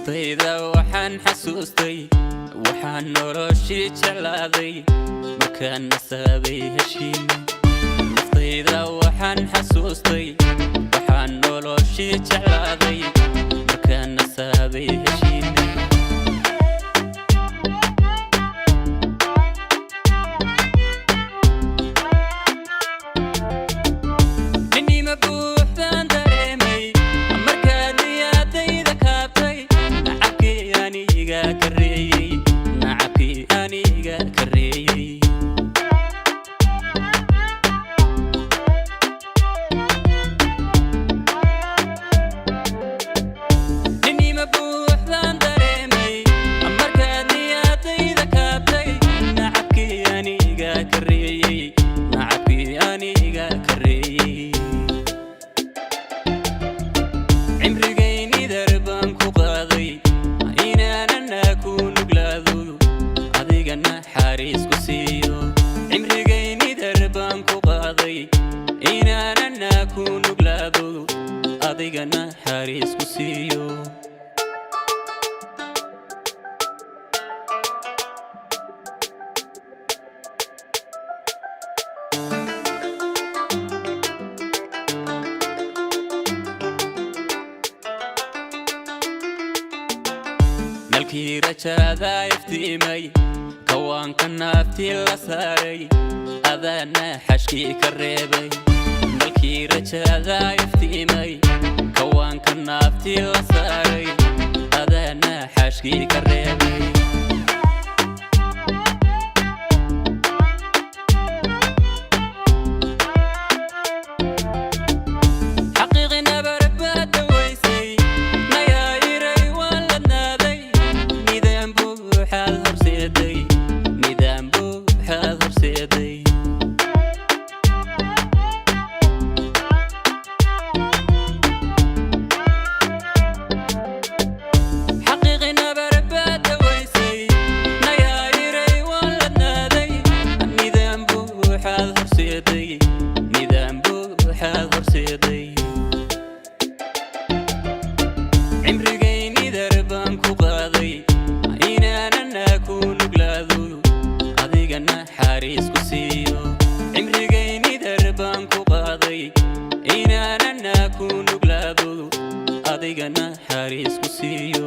naftayda waxaan xasuustay waxaan noloshii jeclaaday markaan nasabay heshiinay naftayda waxaan xasuustay waxaan noloshii jeclaaday markaan nasabay heshiinay adigana xariis ku siiyo nalkii rajada iftiimay kawaanka naaftii la saaray adana xashkii ka reebay nalkii rajada iftiimay kawaanka naaftii la saaray adana xashkii ka reebay عمري دربان ku qaaday inaanana ku nuglaado adigana xariis ku siiyo عمري دربان ku qaaday inaanana ku nuglaado adigana xariis ku siiyo